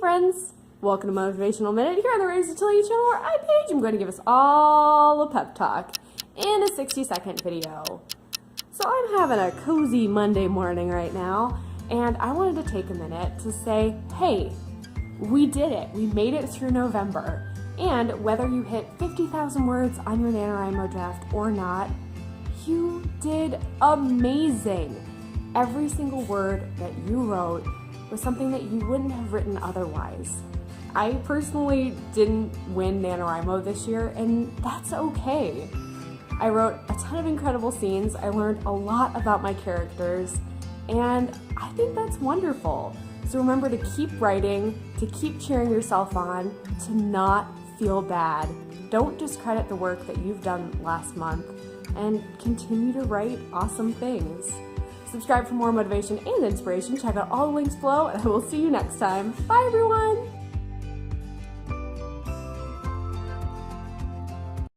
friends, welcome to Motivational Minute here on the Atelier channel where I'm Paige. I'm going to give us all a pep talk in a 60-second video. So I'm having a cozy Monday morning right now, and I wanted to take a minute to say, hey, we did it. We made it through November. And whether you hit 50,000 words on your NaNoWriMo draft or not, you did amazing. Every single word that you wrote was something that you wouldn't have written otherwise. I personally didn't win NaNoWriMo this year, and that's okay. I wrote a ton of incredible scenes, I learned a lot about my characters, and I think that's wonderful. So remember to keep writing, to keep cheering yourself on, to not feel bad. Don't discredit the work that you've done last month, and continue to write awesome things. Subscribe for more motivation and inspiration. Check out all the links below, and I will see you next time. Bye, everyone!